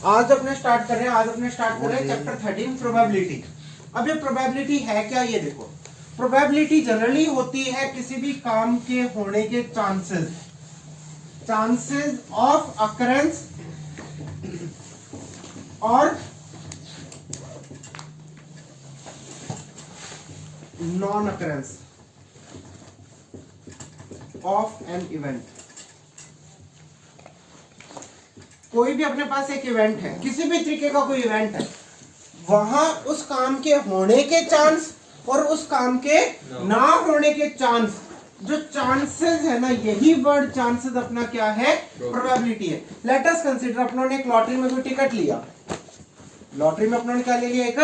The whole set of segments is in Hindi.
आज अपने स्टार्ट कर रहे हैं चैप्टर 13 प्रोबेबिलिटी। अब ये प्रोबेबिलिटी है क्या, ये देखो। प्रोबेबिलिटी जनरली होती है किसी भी काम के होने के चांसेस ऑफ अकरेंस और non occurrence of an event. कोई भी अपने पास एक इवेंट है, किसी भी तरीके का कोई इवेंट है, वहां उस काम के होने के चांस और उस काम के ना होने के चांस, जो चांसेस है ना, यही वर्ड चांसेस अपना क्या है, प्रोबेबिलिटी है। लेट अस कंसीडर, अपनों ने एक लॉटरी में कोई टिकट लिया, लॉटरी में अपनों ने क्या ले लिया, एक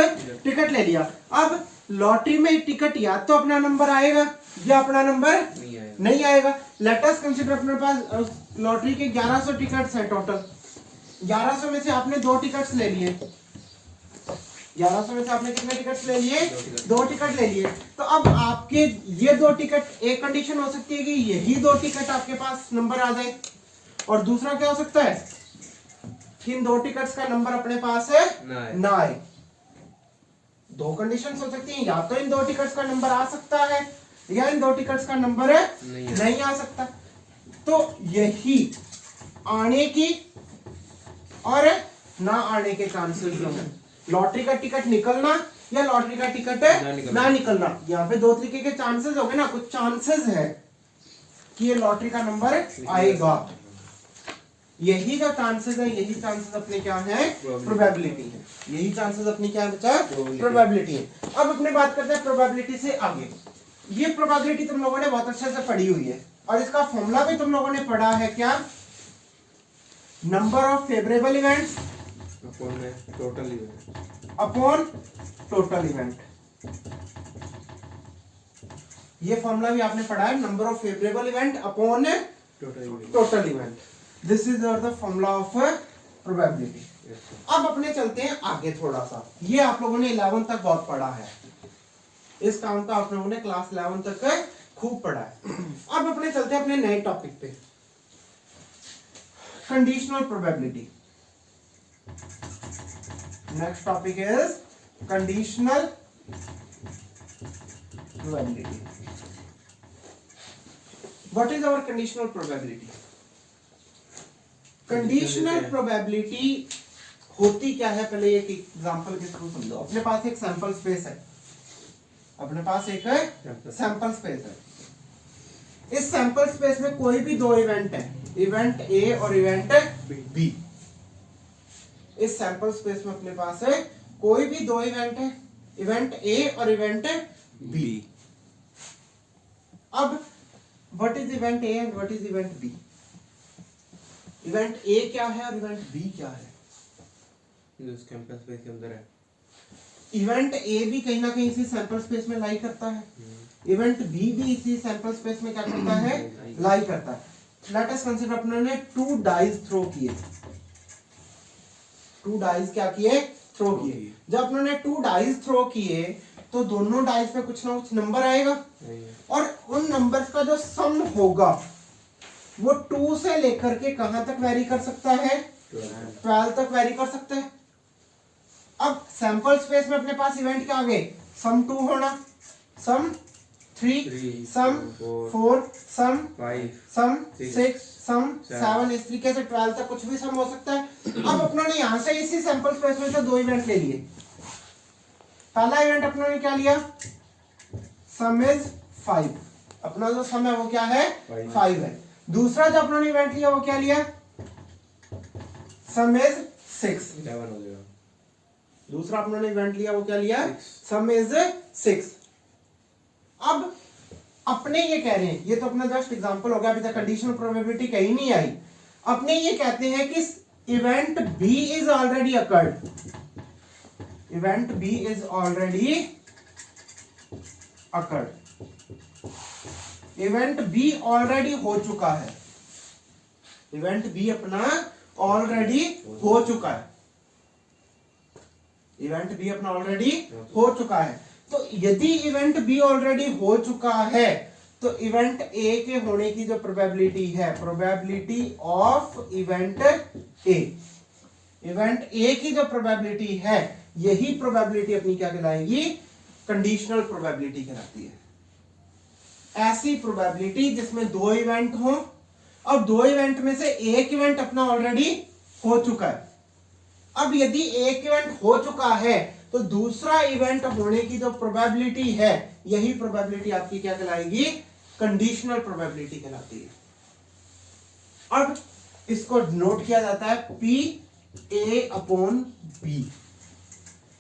टिकट ले लिया। अब लॉटरी में टिकट या तो अपना नंबर आएगा या अपना नंबर नहीं आएगा। लेट अस कंसीडर अपने पास लॉटरी के 1100 टिकट्स है टोटल। 1100 में से आपने 2 टिकट्स ले लिए। 1100 में से आपने कितने टिकट्स ले लिए, 2 टिकट ले लिए। तो अब आपके ये 2 टिकट, एक कंडीशन हो सकती है कि यही 2 टिकट आपके पास नंबर आ जाए, और दूसरा क्या हो सकता है कि इन 2 टिकट्स का नंबर अपने पास है ना आए। 2 कंडीशंस हो सकती हैं, या तो इन 2 टिकट्स का नंबर आ सकता है या इन 2 टिकट्स का नंबर नहीं आ सकता। तो यही आने की और ना आने के चांसेस जो है, लॉटरी का टिकट निकलना या लॉटरी का टिकट ना निकलना, यहाँ पे 2 तरीके के चांसेस हो गए ना। कुछ चांसेस है कि ये लॉटरी का नंबर आएगा, यही जो चांसेस है, यही चांसेस अपने क्या है, प्रोबेबिलिटी है। यही चांसेस अपनी क्या है बच्चा, प्रोबेबिलिटी है। अब अपने बात करते हैं प्रोबेबिलिटी से आगे। ये प्रोबेबिलिटी तुम लोगों ने बहुत अच्छे से पढ़ी हुई है, और इसका फॉर्मूला भी तुम लोगों ने पढ़ा है क्या, number of favourable events upon total event. ये फॉर्मूला भी आपने पढ़ा है, number of favourable event upon total event. This is the formula of probability. अब अपने चलते हैं आगे थोड़ा सा। ये आप लोगों ने 11 तक बहुत पढ़ा है, इस काम का आप लोगों ने क्लास 11 तक खूब पढ़ा है। अब अपने चलते हैं अपने नए टॉपिक पे, conditional probability. Next topic is conditional probability. What is our conditional probability? Conditional probability होती क्या है, पहले एक एग्जांपल के थ्रू समझो। अपने पास एक सैंपल स्पेस है, अपने पास एक सैंपल स्पेस है। इस सैंपल स्पेस में कोई भी 2 इवेंट है, इवेंट ए और इवेंट बी। इस सैंपल स्पेस में अपने पास है कोई भी 2 इवेंट है, इवेंट ए और इवेंट बी। अब what is event A and what is event B? Event A क्या है और इवेंट बी क्या है? इस कैंपस स्पेस के अंदर है। इवेंट ए भी कहीं ना कहीं इसी सैंपल स्पेस में लाई करता है, इवेंट बी भी इसी सैंपल स्पेस में क्या करता है, लाई करता है। लेट अस कंसीडर, अपने ने 2 डाइस थ्रो किए, 2 डाइस क्या किए, थ्रो किए। जब अपने ने 2 डाइस थ्रो किए तो दोनों डाइस पे कुछ ना कुछ नंबर आएगा, और उन नंबर्स का जो सम होगा वो 2 से लेकर के कहां तक वेरी कर सकता है, 12 तक वेरी कर सकता है। अब सैंपल स्पेस में अपने पास इवेंट क्या आ गए, सम 2 होना, सम 3, सम 4, सम 5, सम 6, सम 7, इस तरीके से 12 तक कुछ भी सम हो सकता है। अब अपनों ने यहां से इसी सैंपल स्पेस में से 2 इवेंट ले लिए। पहला इवेंट अपनों ने क्या लिया, सम इज 5, अपना जो सम है वो क्या है, 5 है। दूसरा जो अपनों ने इवेंट लिया वो क्या लिया, सम इज 6, 11 हो जाएगा। दूसरा अपनों ने इवेंट लिया वो क्या लिया, सम इज 6। अब अपने ये कह रहे हैं, ये तो अपना जस्ट एग्जांपल हो गया, अभी तक कंडीशनल प्रोबेबिलिटी कहीं नहीं आई। अपने ये कहते हैं कि event B is already occurred, event B is already occurred, event B already हो चुका है, इवेंट बी अपना ऑलरेडी हो चुका है, इवेंट बी अपना ऑलरेडी हो चुका है। तो यदि इवेंट बी ऑलरेडी हो चुका है तो इवेंट ए के होने की जो प्रोबेबिलिटी है, probability of event A, event A की जो प्रोबेबिलिटी है यही प्रोबेबिलिटी अपनी क्या कहलाएगी, कंडीशनल प्रोबेबिलिटी कहलाती है। ऐसी प्रोबेबिलिटी जिसमें दो इवेंट हो और दो इवेंट में से एक इवेंट अपना ऑलरेडी हो चुका है। अब यदि एक इवेंट हो चुका है तो दूसरा इवेंट होने की जो प्रोबेबिलिटी है यही प्रोबेबिलिटी आपकी क्या कहलाएगी, कंडीशनल प्रोबेबिलिटी कहलाती है। अब इसको नोट किया जाता है पी ए अपॉन बी।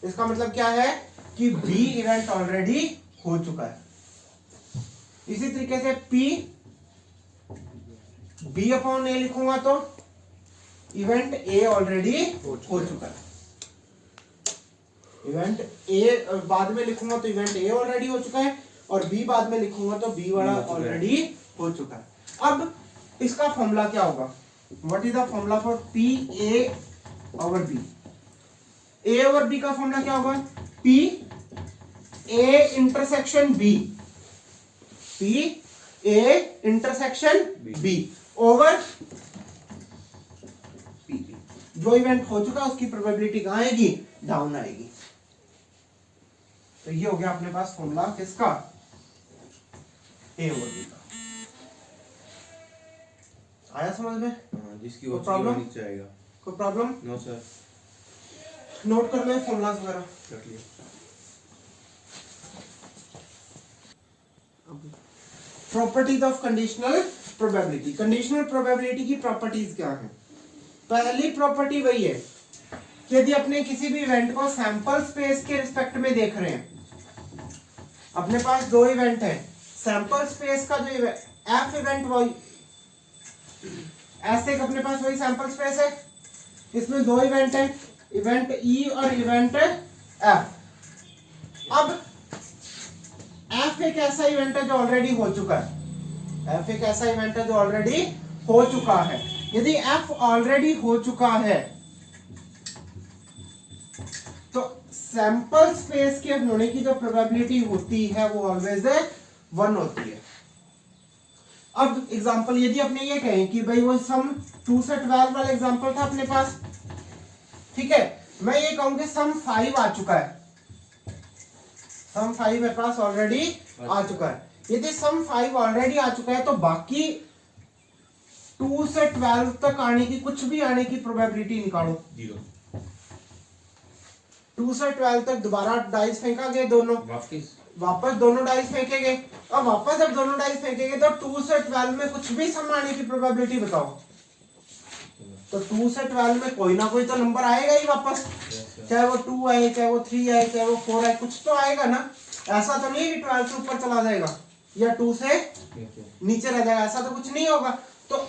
इसका मतलब क्या है कि बी इवेंट ऑलरेडी हो चुका है। इसी तरीके से पी बी अपॉन ए लिखूंगा तो इवेंट ए ऑलरेडी हो चुका है। इवेंट ए बाद में लिखूंगा तो इवेंट ए ऑलरेडी हो चुका है और बी बाद में लिखूंगा तो बी वाला ऑलरेडी हो चुका है। अब इसका फॉर्मूला क्या होगा, what is the formula for P A over B. A over B का फॉर्मूला क्या होगा, P A intersection B, P A intersection B over P. जो इवेंट हो चुका है उसकी प्रोबेबिलिटी कहां आएगी, डाउन आएगी। तो ये हो गया अपने पास फॉर्मूला किसका, ए ओवर बी का। आया समझ में? जिसकी कोई प्रॉब्लम नीचे आएगा। कोई प्रॉब्लम? No sir. नोट कर ले फॉर्मूलाज वगैरह। कर लिया। Properties of conditional probability. Conditional probability की प्रॉपर्टीज क्या है? पहली प्रॉपर्टी वही है कि यदि अपने किसी भी इवेंट को सैंपल स्पेस के रिस्पेक्ट में देख रहे हैं, अपने पास दो इवेंट है, सैंपल स्पेस का जो एफ इवेंट वही ऐसे अपने पास वही सैंपल स्पेस है, इसमें दो इवेंट है, इवेंट ई और इवेंट एफ। अब एफ एक ऐसा इवेंट है जो ऑलरेडी हो चुका है, एफ एक ऐसा इवेंट है जो ऑलरेडी हो चुका है। यदि एफ ऑलरेडी हो चुका है तो सैंपल स्पेस के होने की जो प्रोबेबिलिटी होती है वो ऑलवेज 1 होती है। अब एग्जांपल यदि अपने ये कहें कि भाई वो सम 2 से 12 वाला एग्जांपल था अपने पास, ठीक है, मैं ये कहूंगी सम 5 आ चुका है, सम 5 मेरे पास ऑलरेडी आ चुका है। यदि सम 5 ऑलरेडी आ चुका है तो बाकी 2 से 12 तक आने की, कुछ भी आने की प्रोबेबिलिटी निकालो, 0। 2 से 12 तक दोबारा डाइस फेंका गए, दोनों वापस दोनों डाइस फेंके गए, और वापस जब दोनों डाइस फेंकेंगे तो 2 से 12 में कुछ भी सम आने की प्रोबेबिलिटी बताओ। तो 2 से 12 में कोई ना कोई तो नंबर आएगा ही वापस, चाहे वो 2 आए, चाहे वो 3 आए, चाहे वो 4 आए, कुछ तो आएगा ना। ऐसा तो नहीं कि 12 से ऊपर चला जाएगा या 2 से नीचे रह जाएगा, ऐसा तो कुछ नहीं होगा। तो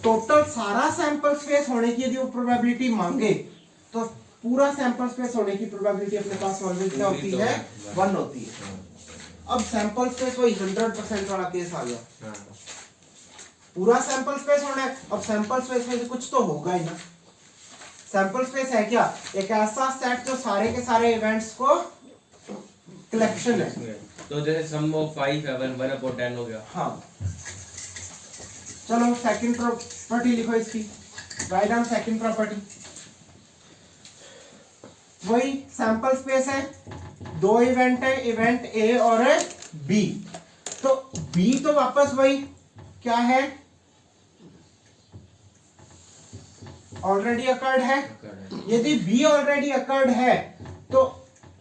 टोटल सारा सैंपल स्पेस होने की यदि वो प्रोबेबिलिटी मांगे तो पूरा सैंपल स्पेस होने की प्रोबेबिलिटी अपने पास ऑलवेज क्या होती है, 1 होती है। अब सैंपल स्पेस वही 100% वाला केस आ गया, पूरा सैंपल स्पेस होना है। अब सैंपल स्पेस में से कुछ तो होगा ही ना। सैंपल स्पेस है क्या, एक ऐसा सेट जो सारे के सारे इवेंट्स को कलेक्शन है। तो जैसे सम ऑफ 5 है 1 अपॉन 10 हो गया। हाँ, चलो सेकंड प्रॉपर्टी लिखो इसकी, राइट डाउन सेकंड प्रॉपर्टी। वही सैंपल स्पेस है, दो इवेंट है, इवेंट ए और बी। तो बी तो वापस वही क्या है, ऑलरेडी अकर्ड है। यदि बी ऑलरेडी अकर्ड है तो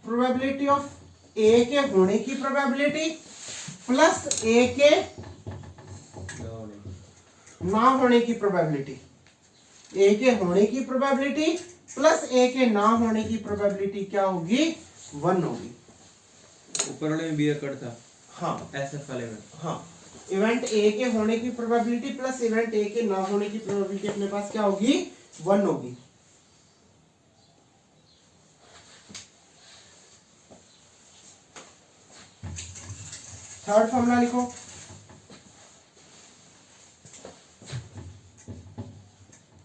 प्रोबेबिलिटी ऑफ ए के होने की प्रोबेबिलिटी प्लस ए के ना होने की प्रोबेबिलिटी, ए के होने की प्रोबेबिलिटी प्लस ए के ना होने की प्रोबेबिलिटी क्या होगी, 1 होगी। ऊपर वाले में बी अकर्ड था, हाँ एसएफ वाले में, हाँ, इवेंट ए के होने की प्रोबेबिलिटी प्लस इवेंट ए के ना होने की प्रोबेबिलिटी अपने पास क्या होगी, 1 होगी। थर्ड फॉर्मूला लिखो,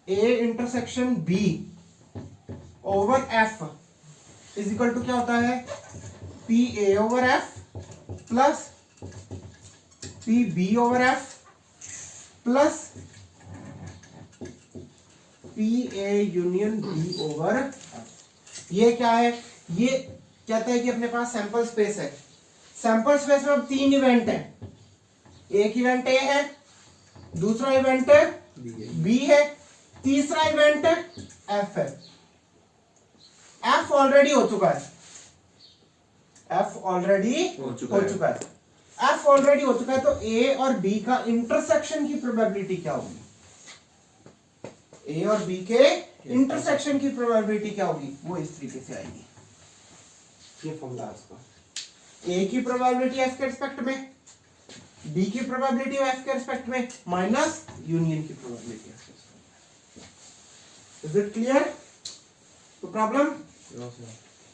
A intersection B over F is equal to क्या होता है, P A over F plus P B over F plus P A union B over, ये क्या है, ये कहता है कि अपने पास सैंपल स्पेस है, सैंपल स्पेस में अब 3 इवेंट है, एक इवेंट ए है, दूसरा इवेंट बी है, तीसरा इवेंट एफ है। एफ ऑलरेडी हो चुका है, एफ ऑलरेडी हो चुका है, एफ ऑलरेडी हो चुका है, तो ए और बी का इंटरसेक्शन की प्रोबेबिलिटी क्या होगी, ए और बी के इंटरसेक्शन की प्रोबेबिलिटी क्या होगी, वो इस तरीके से आएगी। ये फॉर्मूला है उसका, ए की प्रोबेबिलिटी एफ के रिस्पेक्ट में, बी की प्रोबेबिलिटी एफ के रिस्पेक्ट में, माइनस यूनियन की प्रोबेबिलिटी एफ के रिस्पेक्ट में। Is it clear? तो प्रॉब्लम,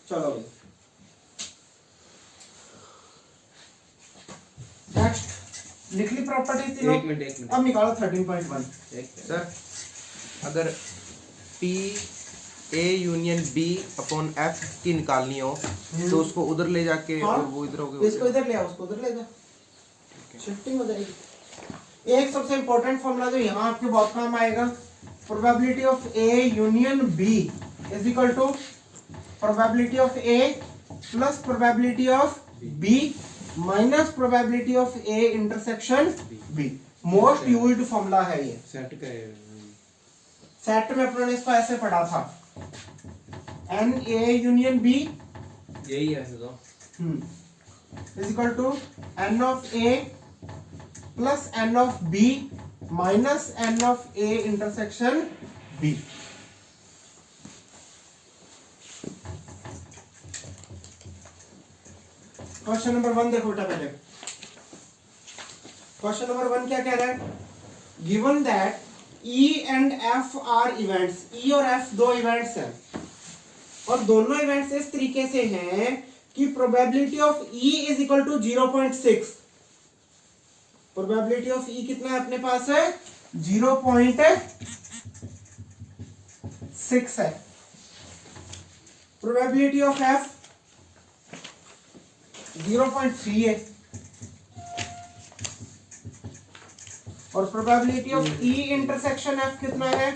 चलो नेक्स्ट लिख ली प्रॉपर्टीज तीनों। एक मिनट अब निकालो 13.1। सर अगर P A union B upon F की निकालनी हो तो उसको उधर ले जाके हाँ? और वो इधर हो गया, इसको इधर ले आओ, उसको उधर ले जा, शिफ्टिंग हो जाएगी। एक सबसे इंपॉर्टेंट फॉर्मूला जो यहाँ आपके बहुत काम आएगा, probability of A union B is equal to probability of A plus probability of B minus probability of A intersection B। Most used formula है ये, सेट का है, सेट में अपने इसको ऐसे पढ़ा था, एन ए यूनियन बी यही है ऐसे तो। Is equal to n of A plus n of B minus n of A intersection B. Question number 1 देखो बेटा, पहले क्वेश्चन नंबर 1 क्या कह रहा है, given that E and F are events, E और F दो इवेंट्स हैं और दोनों इवेंट्स इस तरीके से हैं कि probability of E is equal to 0.6। Probability of E कितना है अपने पास है, 0.6 है। प्रोबेबिलिटी ऑफ F 0.3 है और probability of E intersection F कितना है,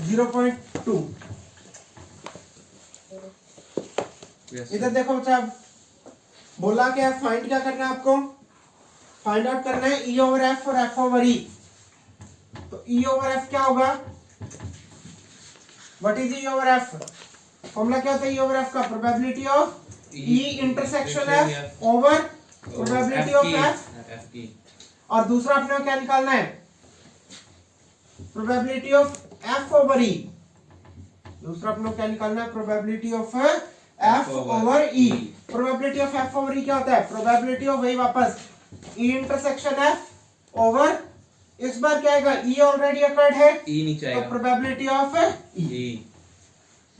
0.2। इधर देखो बच्चा, बोला क्या है, फाइंड क्या करना है आपको, फाइंड आउट करना है E ओवर F और F ओवर E। तो E ओवर F क्या होगा, what is E over F, formula क्या होता है E ओवर F का, probability of E intersection F over probability of F की, और दूसरा अपने को क्या निकालना है, probability of F over E। दूसरा अपने को क्या निकालना है, probability of F over E। Probability of F over E क्या होता है, प्रोबेबिलिटी ऑफ वही वापस E इंटरसेक्शन F ओवर, इस बार क्या आएगा, E ऑलरेडी अकर्ड है, E नीचे आएगा, तो प्रोबेबिलिटी ऑफ E,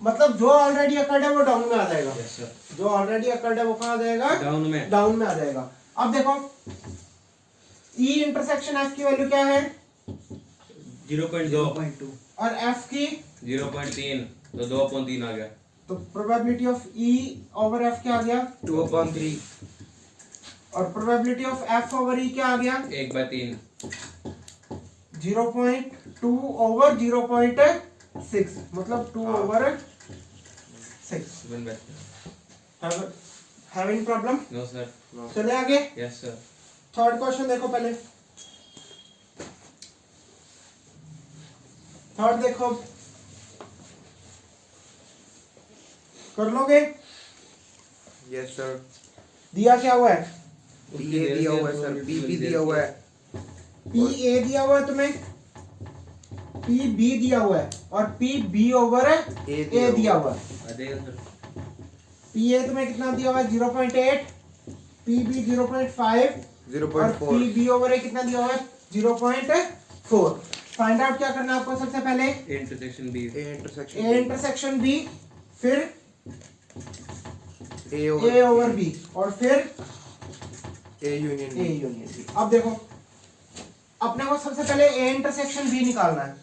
मतलब जो ऑलरेडी अकर्ड है वो डाउन में आ जाएगा, यस सर, जो ऑलरेडी अकर्ड है वो कहाँ आ जाएगा, डाउन में आ जाएगा। अब देखो E इंटरसेक्शन F की वैल्यू क्या है, 0.2 और F की 0.3, तो 2/3 आ गया। तो probability of E over F क्या आ गया, 2/3 और probability of F over E क्या आ गया, 1/3, 0.2 ओवर 0.6, मतलब 2 over 6। 1/3। Having problem, no sir, चले आगे। Yes sir. थर्ड क्वेश्चन देखो, पहले थर्ड देखो, कर लोगे, यस सर। दिया क्या हुआ है, P A दिया हुआ है सर, P B दिया हुआ है, P A दिया हुआ है तुम्हें, P B दिया हुआ है और P B ओवर A दिया हुआ है। आ जाएगा सर। P A तुम्हें कितना दिया हुआ है, 0.8, P B 0.5 और 0.4 P B ओवर A कितना दिया हुआ है, 0.4। फाइंड आउट क्या करना है आपको, सबसे पहले intersection B, A intersection A intersection B, फिर A A ओवर B और फिर A union A union B। अब देखो अपने को सबसे पहले A इंटरसेक्शन B निकालना है।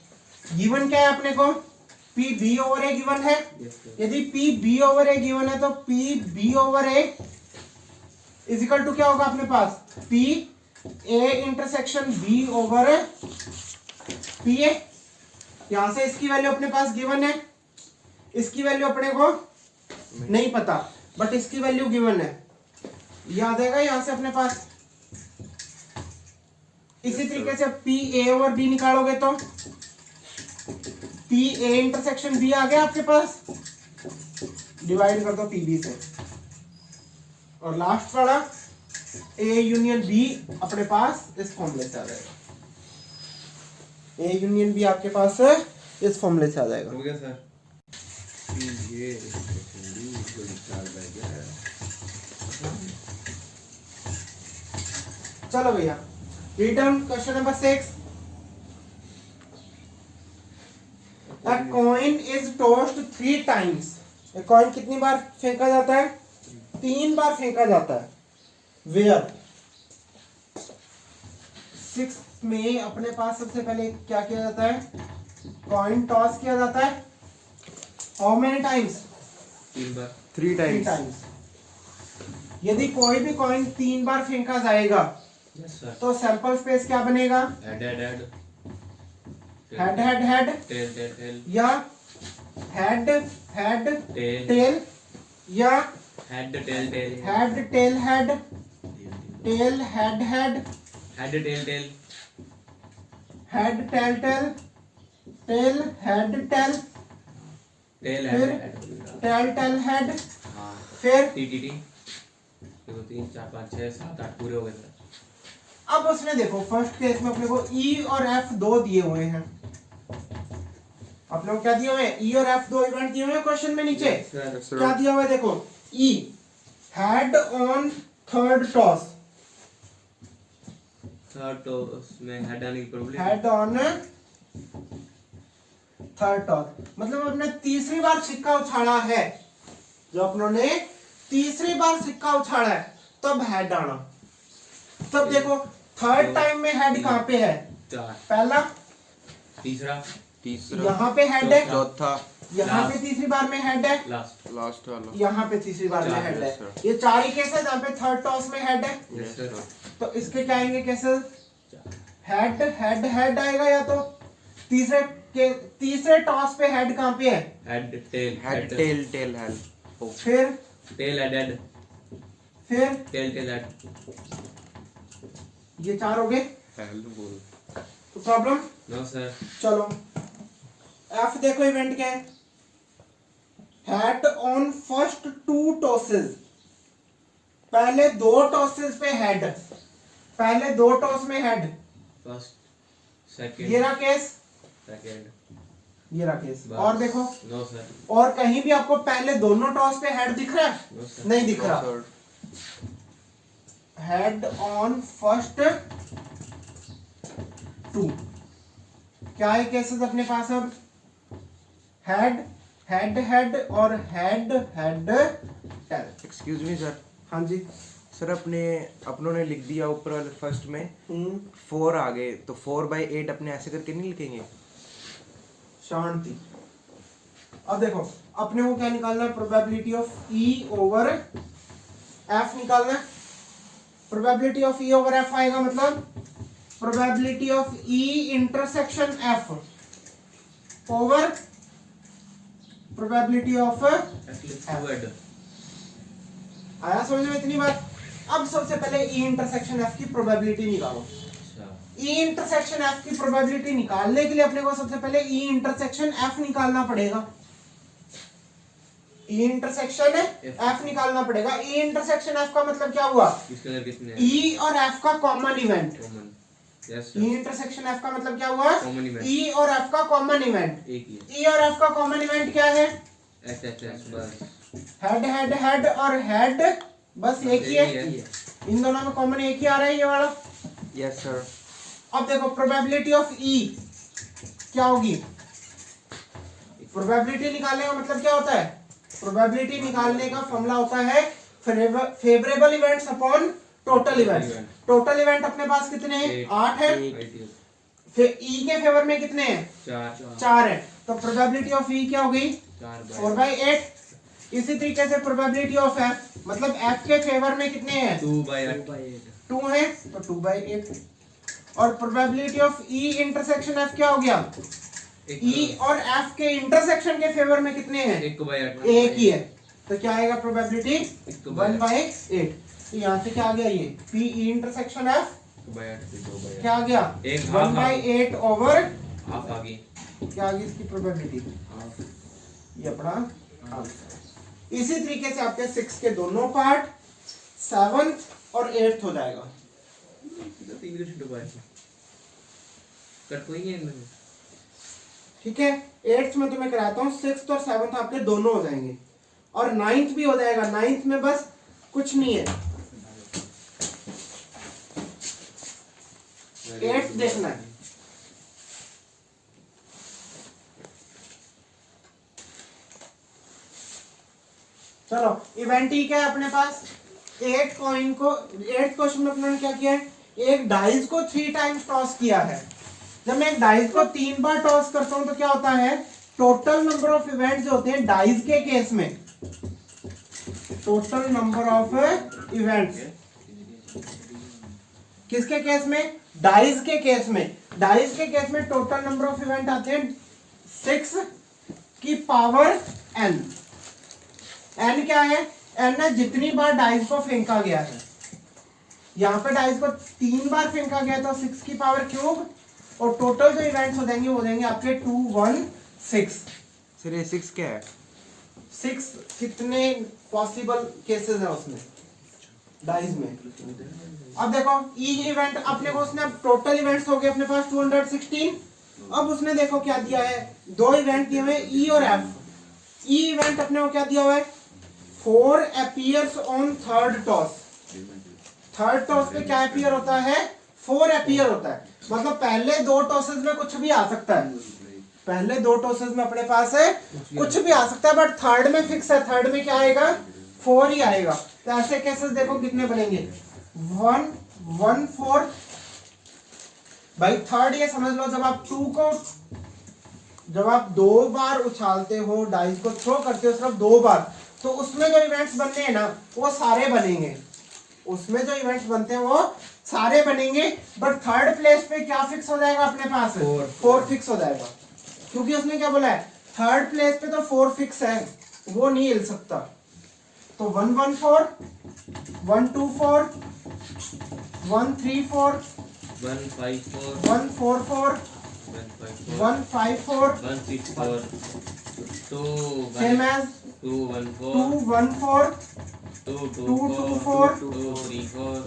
गिवन क्या है अपने को, P B over A given है। यस सर, यदि P B over A given है तो P B over A is equal to क्या होगा अपने पास, P A intersection B over P A. यहां से इसकी वैल्यू अपने पास गिवन है, इसकी वैल्यू अपने को नहीं पता, बट इसकी वैल्यू गिवन है, ये आ जाएगा यहां से अपने पास। इसी तरीके से पी ए ओवर बी निकालोगे तो पी ए इंटरसेक्शन बी आ गया आपके पास, डिवाइड कर दो पी बी से, और लास्ट वाला ए यूनियन बी अपने पास इस फॉर्मूले से आ जाएगा। ए यूनियन बी आपके पास इस फॉर्मूले से आ जाएगा। हो गया सर। चलो भैया return question number 6। A coin is tossed 3 times। A coin कितनी बार फेंका जाता है? 3 बार फेंका जाता है। Where 6 में अपने पास सबसे पहले क्या किया जाता है? कॉइन टॉस किया जाता है। How many times? 3 bar. 3 3 times। times। यदि कोई भी कॉइन 3 बार फेंका जाएगा यस सर। तो सैंपल स्पेस क्या बनेगा? Head head head head head head tail tail tail या हेड हेड टेल टेल या head tail tail head tail head tail head head head tail tail head tail tail tail head tail tail फिर हेड टेल टेल हेड हाँ फिर टी टी टी 2 3 4 5 6 7 8 पूरे हो गए सर। अब उसने देखो फर्स्ट केस में अपने को ई और एफ दो दिए हुए हैं। अपने को क्या दिए हुए हैं? ई और एफ दो इवेंट दिए हुए हैं क्वेश्चन में नीचे। सर क्या दिया हुआ है देखो, E head on third toss, third तो उसमें हेड आने की problem head on third toss, मतलब अपने तीसरी बार सिक्का उछाला है, जो अपनों ने तीसरी बार सिक्का उछाला है तब हेड आना। तब देखो थर्ड टाइम में हेड कहां पे है? 4 पहला, तीसरा यहाँ पे हेड है, चौथा, यहाँ पे तीसरी बार में हेड है, लास्ट लास्ट वाला। यहाँ पे तीसरी बार में चार, हेड है। yes, ये 4 ही केस है जहाँ पे थर्ड टॉस में हेड है। Yes sir. तो इसके क्या आएंगे केसेस? हेड हेड हेड आएगा, या तो तीसरे टॉस पे हेड कहाँ पे है? Head tail head tail tail head. फिर टेल हेड हेड फिर टेल टेल हेड। ये 4 हो गए। हेड बोल। तो प्रॉब्लम? No sir. चलो एफ देखो इवेंट क्या है? हेड ऑन फर्स्ट 2 टॉसेस, पहले 2 टॉसेस पे हेड, पहले 2 टॉस में हेड। फर्स्ट सेकंड ये रहा केस, सेकंड ये रहा केस। और देखो, नो सर। और कहीं भी आपको पहले दोनों टॉस पे हेड दिख रहा है? No sir. नहीं दिख रहा। हेड ऑन फर्स्ट 2, क्या है केसेस अपने पास? अब हेड हेड हेड और head head tell. Excuse me sir. हाँ जी। सर अपनों ने लिख दिया ऊपर वाले फर्स्ट में 4 आ गए, तो 4/8 अपने ऐसे करके नहीं लिखेंगे? शांति। अब देखो अपने को क्या निकालना है? Probability of E over F निकालना है। Probability of E over F आएगा मतलब probability of E intersection F over probability of word आया समझ में इतनी बात? अब सबसे पहले ई इंटरसेक्शन एफ की प्रोबेबिलिटी निकालो। अच्छा ई इंटरसेक्शन एफ की प्रोबेबिलिटी निकालने के लिए अपने को सबसे पहले ई इंटरसेक्शन एफ निकालना पड़ेगा। ई इंटरसेक्शन एफ निकालना पड़ेगा। ई इंटरसेक्शन एफ का मतलब क्या हुआ? इसके अंदर कितने ई और एफ का कॉमन इवेंट। कॉमन? यस ई सर। इंटरसेक्शन एफ का मतलब क्या हुआ? Common event. ई और एफ का कॉमन इवेंट। एक ही ई और एफ का कॉमन इवेंट क्या है? एच एच एच बस हेड हेड हेड और हेड, बस एक ही है। इन दोनों में कॉमन एक ही आ रहा है, ये वाला। Yes sir. अब देखो प्रोबेबिलिटी ऑफ ई क्या होगी? प्रोबेबिलिटी निकालने का मतलब क्या होता है? प्रोबेबिलिटी निकालने का फॉर्मूला होता है favourable events upon total event. Total event अपने पास कितने हैं? 8 है। फिर ई के फेवर में कितने हैं? 4 है। तो प्रोबेबिलिटी ऑफ ई क्या हो गई? 4/8। इसी तरीके से प्रोबेबिलिटी ऑफ एफ, मतलब एफ के फेवर में कितने हैं? 2/8 2 है तो 2/8, और probability of E intersection F क्या हो गया, E और F के इंटरसेक्शन के फेवर में कितने हैं, 1/8 एक ही है, तो क्या आएगा प्रोबेबिलिटी 1/8। तो यहाँ से क्या आ गया, ये P E इंटरसेक्शन F 1/8 क्या आ गया, 1/8 ओवर हाफ आ गई, क्या आ गई इसकी प्रोबेबिलिटी, ये अपना आंसर। इसी तरीके से आपके 6 के दोनों पार्ट 7th और 8th हो जाएगा। कट हुई है ठीक है, 8th में तो मैं कराता हूँ, 6th और 7th आपके दोनों हो जाएंगे, और 9th भी हो जाएगा। 9th में बस कुछ नहीं है, 8th देखना है। चलो इवेंट ही क्या है अपने पास, 8 कॉइन को 8th क्वेश्चन में अपने क्या किया है, एक डाइस को 3 टाइम्स टॉस किया है। जब मैं एक डाइस को 3 बार टॉस करता हूं तो क्या होता है, टोटल नंबर ऑफ इवेंट्स जो होते हैं डाइस के केस में, टोटल नंबर ऑफ इवेंट्स किसके केस में, डाइस के केस में, डाइस के केस में टोटल नंबर ऑफ इवेंट आते हैं 6 की पावर n। n क्या है, n है जितनी बार डाइस को फेंका गया है। यहाँ पे डाइस को 3 बार फेंका गया तो 6 की पावर क्यूब, और टोटल जो इवेंट्स हो जाएंगे वो देंगे आपके 2 1 6। सर ये 6 क्या है, 6 कितने पॉसिबल केसेस है उसमें डाइस में। अब देखो ई इवेंट अपने को उसने टोटल इवेंट्स हो गए अपने पास 216। अब उसने देखो क्या दिया है, 2 इवेंट दिए हुए ई और एफ। ई इवेंट अपने को क्या दिया हुआ है, 4 appears on third toss. Third toss पे क्या अपीयर होता है, 4 अपीयर होता है, मतलब पहले 2 टॉसेस में कुछ भी आ सकता है। पहले 2 टॉसेस में अपने पास है कुछ भी आ सकता है, बट थर्ड में फिक्स है, थर्ड में क्या आएगा, 4 ही आएगा। तो ऐसे केसेस देखो कितने बनेंगे, 1 1 4। भाई थर्ड ये समझ लो, जब आप 2 बार उछालते हो, डाइस को थ्रो करते हो सिर्फ 2 बार, तो उसमें जो इवेंट्स बनते हैं ना वो सारे बनेंगे, उसमें जो इवेंट्स बनते हैं वो सारे बनेंगे। बट थर्ड प्लेस पे क्या फिक्स हो जाएगा अपने पास, 4 फिक्स हो जाएगा, क्योंकि उसने क्या बोला है, थर्ड प्लेस पे तो 4 फिक्स है, वो नहीं हिल सकता। तो 1 1 4 1 2 4 1 3 4 1 5 4 1 4 4 1 5 4 1 6 4 2 सेम एज 2 1 4 2 1 4 2 2 2 4 2 3 4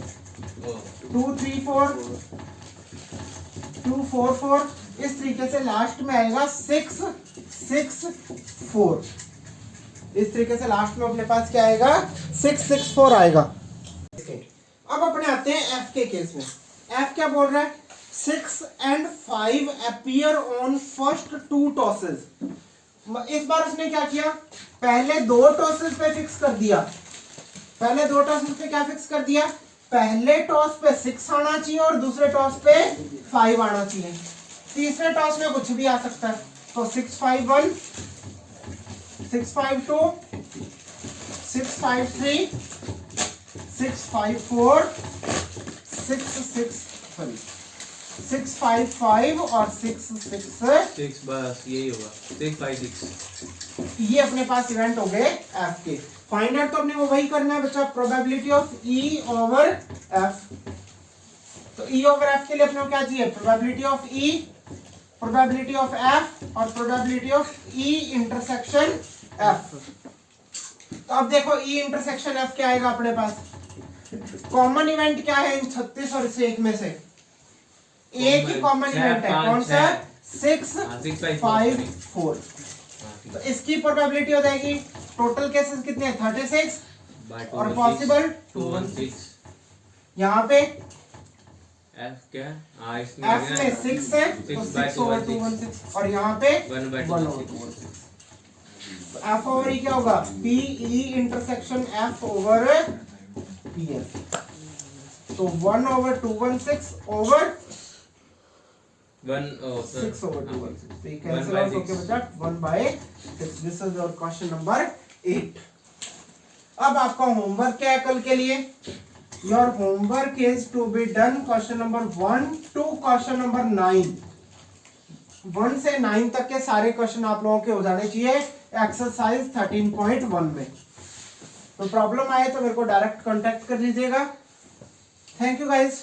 2 3 4 2 4 4। इस तरीके से लास्ट में आएगा 6 6 4। इस तरीके से लास्ट में अपने पास क्या आएगा, 6 6 4 आएगा। अब अपने आते हैं एफ के केस में। एफ क्या बोल रहा है, 6 and 5 appear on first 2 tosses। इस बार उसने क्या किया, पहले 2 टॉसेस पे फिक्स कर दिया। पहले 2 टॉसेस पे क्या फिक्स कर दिया, पहले टॉस पे 6 आना चाहिए और दूसरे टॉस पे 5 आना चाहिए। तीसरे टॉस में कुछ भी आ सकता है, तो 6 5 1 6 5 2 6 5 3 6 5 4 6 6 6 5 5 और 6 6 6 बस यही होगा, 6 5 6। ये अपने पास इवेंट हो गए एफ के। फाइंड आउट तो अपने को वही करना है बच्चा, probability of E over F. तो ई ओवर एफ के लिए अपने को क्या चाहिए, probability of E, probability of F और probability of E intersection F. तो अब देखो ई इंटरसेक्शन एफ क्या आएगा अपने पास, कॉमन इवेंट क्या है इन 36 और इस एक में से, एक ही कॉमन इवेंट है, कौन सा, 6 5 4। तो इसकी प्रोबेबिलिटी हो जाएगी, टोटल केसेस कितने हैं 36 और पॉसिबल 216। यहाँ पे एफ क्या, एफ में 6 है तो 6 ओवर 216 और यहाँ पे 1 by 1 ओवर 216। तो एफ ओवर ई क्या होगा, P E intersection F over P F. तो 1 ओवर 216 ओवर 6 ओवर 216। तो ये कैंसिल आउट होके बचा 1 by 6। This is your question number 8। अब आपका होमवर्क क्या है कल के लिए, your homework is to be done question number 1 to question number 9। 1 से 9 तक के सारे क्वेश्चन आप लोगों के हो जाने चाहिए एक्सरसाइज 13.1 में। तो प्रॉब्लम आए तो मेरे को डायरेक्ट कांटेक्ट कर लीजिएगा। Thank you guys.